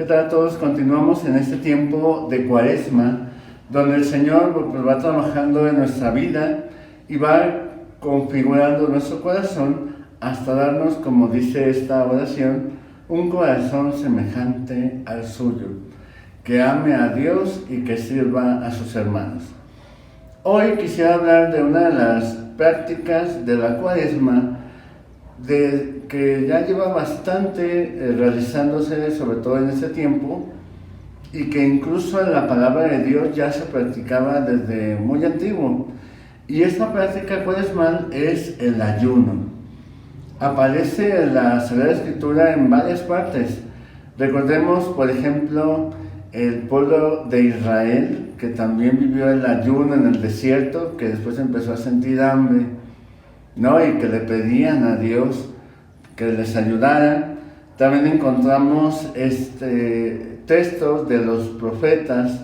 tal a todos? Continuamos en este tiempo de Cuaresma, donde el Señor pues, va trabajando en nuestra vida y va configurando nuestro corazón hasta darnos, como dice esta oración, un corazón semejante al suyo, que ame a Dios y que sirva a sus hermanos. Hoy quisiera hablar de una de las prácticas de la Cuaresma, que ya lleva bastante realizándose, sobre todo en este tiempo, y que incluso en la palabra de Dios ya se practicaba desde muy antiguo. Y esta práctica cuaresmal es el ayuno. Aparece en la Sagrada Escritura en varias partes. Recordemos, por ejemplo, el pueblo de Israel, que también vivió el ayuno en el desierto, que después empezó a sentir hambre, ¿no? Y que le pedían a Dios que les ayudara. También encontramos textos de los profetas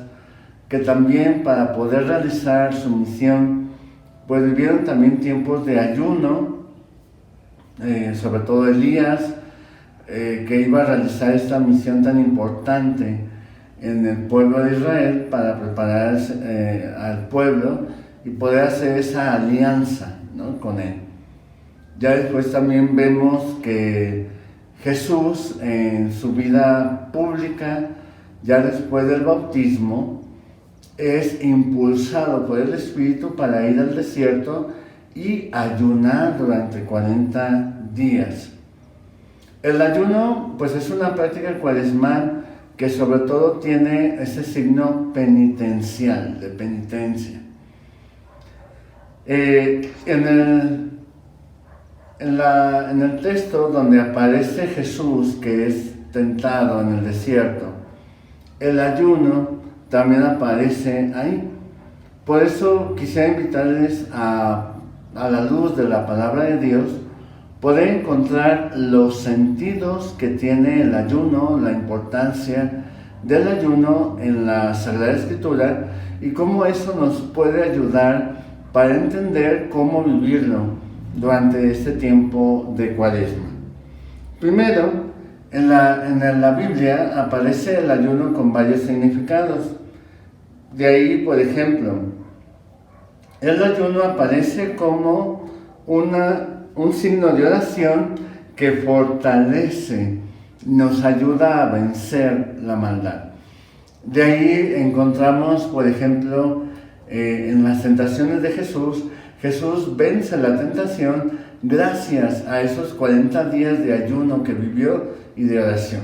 que también para poder realizar su misión pues vivieron también tiempos de ayuno, sobre todo Elías, que iba a realizar esta misión tan importante en el pueblo de Israel para preparar al pueblo y poder hacer esa alianza, ¿no?, con él. Ya después también vemos que Jesús en su vida pública, ya después del bautismo, es impulsado por el Espíritu para ir al desierto y ayunar durante 40 días. El ayuno pues es una práctica cuaresmal que sobre todo tiene ese signo penitencial, de penitencia. En el texto donde aparece Jesús, que es tentado en el desierto, el ayuno también aparece ahí. Por eso quisiera invitarles a la luz de la palabra de Dios, poder encontrar los sentidos que tiene el ayuno, la importancia del ayuno en la Sagrada Escritura y cómo eso nos puede ayudar para entender cómo vivirlo durante este tiempo de Cuaresma. Primero, en la Biblia aparece el ayuno con varios significados. De ahí, por ejemplo, el ayuno aparece como un signo de oración que fortalece, nos ayuda a vencer la maldad. De ahí encontramos, por ejemplo, en las tentaciones de Jesús vence la tentación gracias a esos 40 días de ayuno que vivió y de oración.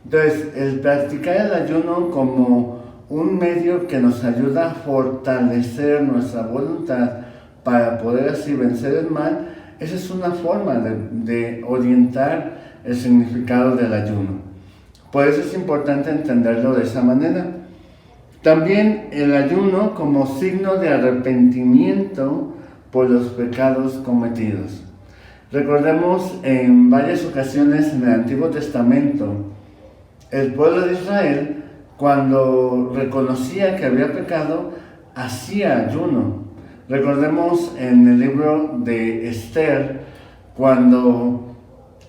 Entonces, el practicar el ayuno como un medio que nos ayuda a fortalecer nuestra voluntad para poder así vencer el mal, esa es una forma de orientar el significado del ayuno. Por eso es importante entenderlo de esa manera. También el ayuno como signo de arrepentimiento por los pecados cometidos. Recordemos en varias ocasiones en el Antiguo Testamento, el pueblo de Israel, cuando reconocía que había pecado, hacía ayuno. Recordemos en el libro de Esther, cuando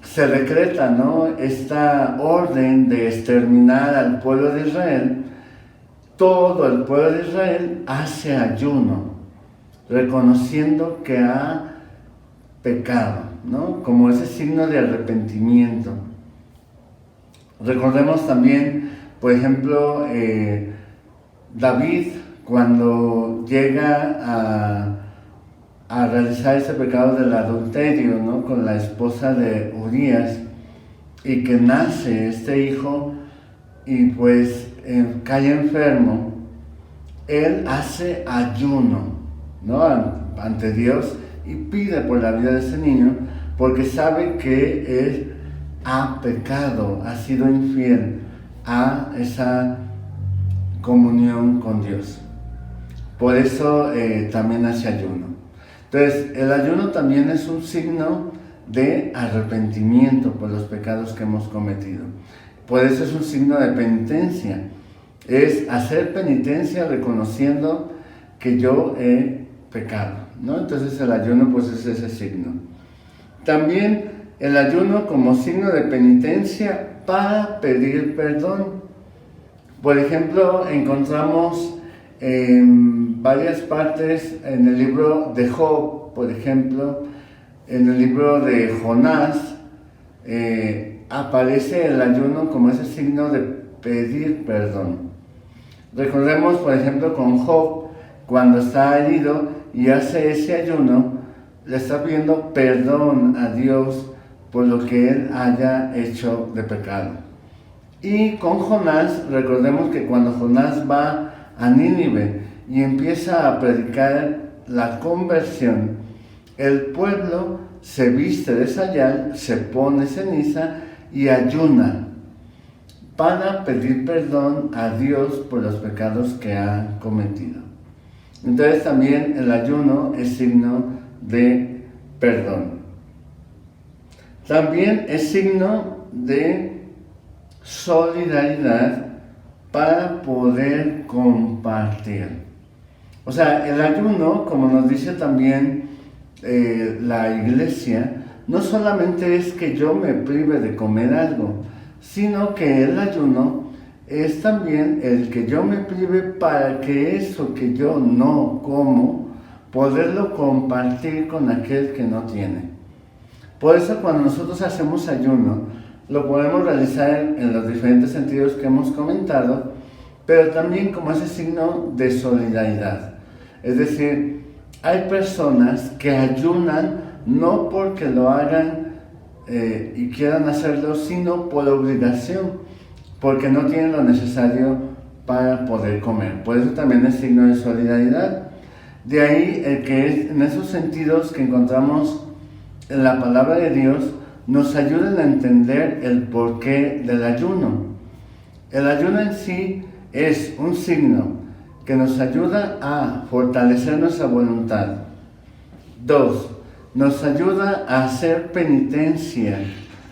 se decreta, ¿no?, esta orden de exterminar al pueblo de Israel, todo el pueblo de Israel hace ayuno, reconociendo que ha pecado, ¿no?, como ese signo de arrepentimiento. Recordemos también, por ejemplo, David, cuando llega a realizar ese pecado del adulterio, ¿no?, con la esposa de Urías, y que nace este hijo y pues cae enfermo, él hace ayuno, ¿no?, ante Dios y pide por la vida de ese niño porque sabe que él ha pecado, ha sido infiel a esa comunión con Dios. Por eso también hace ayuno. Entonces, el ayuno también es un signo de arrepentimiento por los pecados que hemos cometido. Por eso es un signo de penitencia. Es hacer penitencia reconociendo que yo he pecado, ¿no? Entonces el ayuno pues es ese signo. También el ayuno como signo de penitencia para pedir perdón. Por ejemplo, encontramos en varias partes en el libro de Job, por ejemplo, en el libro de Jonás, aparece el ayuno como ese signo de pedir perdón. Recordemos, por ejemplo, con Job, cuando está herido y hace ese ayuno, le está pidiendo perdón a Dios por lo que él haya hecho de pecado. Y con Jonás, recordemos que cuando Jonás va a Nínive y empieza a predicar la conversión, el pueblo se viste de sayal, se pone ceniza y ayuna para pedir perdón a Dios por los pecados que ha cometido. Entonces también el ayuno es signo de perdón. También es signo de solidaridad para poder compartir. O sea, el ayuno, como nos dice también la iglesia, no solamente es que yo me prive de comer algo, sino que el ayuno es también el que yo me prive para que eso que yo no como, poderlo compartir con aquel que no tiene. Por eso cuando nosotros hacemos ayuno, lo podemos realizar en los diferentes sentidos que hemos comentado, pero también como ese signo de solidaridad. Es decir, hay personas que ayunan no porque lo hagan y quieran hacerlo, sino por obligación, porque no tienen lo necesario para poder comer. Por eso también es signo de solidaridad. De ahí el que es en esos sentidos que encontramos en la palabra de Dios, nos ayudan a entender el porqué del ayuno. El ayuno en sí es un signo que nos ayuda a fortalecer nuestra voluntad. 2. Nos ayuda a hacer penitencia,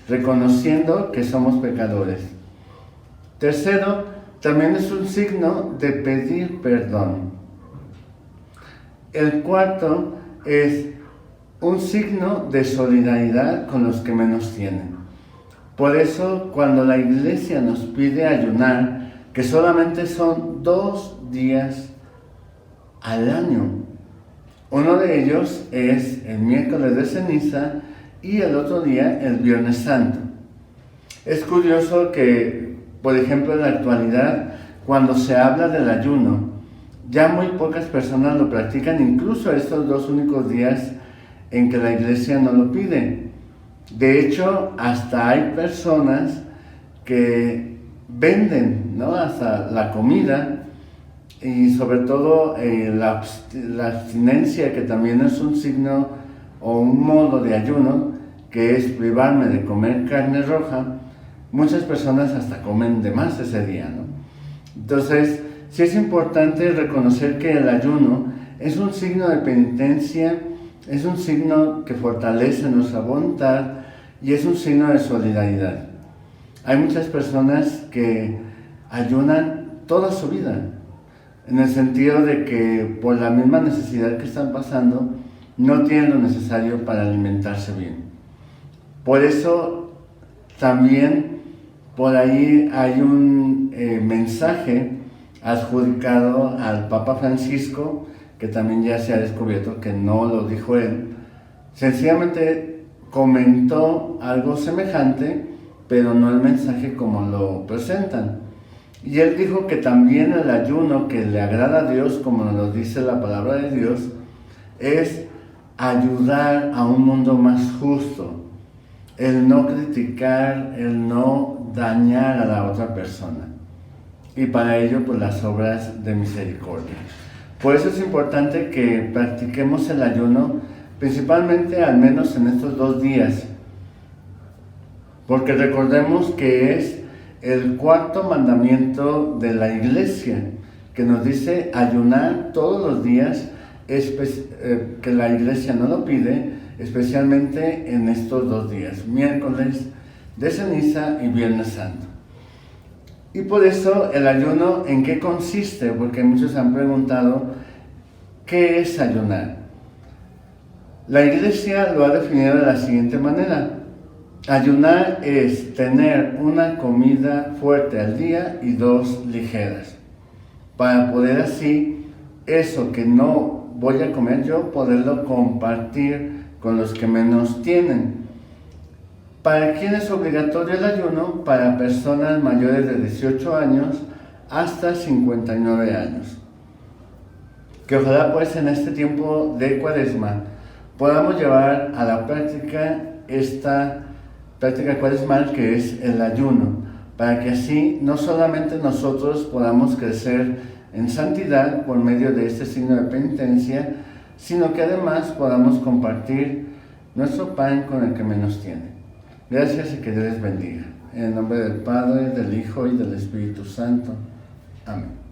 reconociendo que somos pecadores. 3. También es un signo de pedir perdón. El 4 es un signo de solidaridad con los que menos tienen. Por eso, cuando la iglesia nos pide ayunar, que solamente son 2 días al año, uno de ellos es el miércoles de ceniza y el otro día el Viernes Santo. Es curioso que, por ejemplo, en la actualidad, cuando se habla del ayuno, ya muy pocas personas lo practican, incluso estos 2 únicos días en que la iglesia no lo pide. De hecho, hasta hay personas que venden, ¿no?, hasta la comida, y sobre todo la abstinencia, que también es un signo o un modo de ayuno, que es privarme de comer carne roja. Muchas personas hasta comen de más ese día, ¿no? Entonces, sí es importante reconocer que el ayuno es un signo de penitencia, es un signo que fortalece nuestra voluntad y es un signo de solidaridad. Hay muchas personas que ayunan toda su vida, en el sentido de que por la misma necesidad que están pasando, no tienen lo necesario para alimentarse bien. Por eso también por ahí hay un mensaje adjudicado al Papa Francisco, que también ya se ha descubierto que no lo dijo él, sencillamente comentó algo semejante, pero no el mensaje como lo presentan. Y él dijo que también el ayuno que le agrada a Dios, como nos lo dice la palabra de Dios, es ayudar a un mundo más justo, el no criticar, el no dañar a la otra persona. Y para ello, pues las obras de misericordia. Por eso es importante que practiquemos el ayuno, principalmente al menos en estos 2 días, porque recordemos que es el 4º mandamiento de la iglesia, que nos dice ayunar todos los días, que la iglesia no lo pide, especialmente en estos 2 días, miércoles de ceniza y Viernes Santo. Y por eso el ayuno, ¿en qué consiste? Porque muchos han preguntado, ¿qué es ayunar? La iglesia lo ha definido de la siguiente manera: Ayunar es tener una comida fuerte al día y 2 ligeras, para poder así, eso que no voy a comer yo, poderlo compartir con los que menos tienen. ¿Para quién es obligatorio el ayuno? Para personas mayores de 18 años hasta 59 años. Que ojalá pues en este tiempo de Cuaresma podamos llevar a la práctica esta práctica cuaresmal que es el ayuno, para que así no solamente nosotros podamos crecer en santidad por medio de este signo de penitencia, sino que además podamos compartir nuestro pan con el que menos tiene. Gracias y que Dios les bendiga. En el nombre del Padre, del Hijo y del Espíritu Santo. Amén.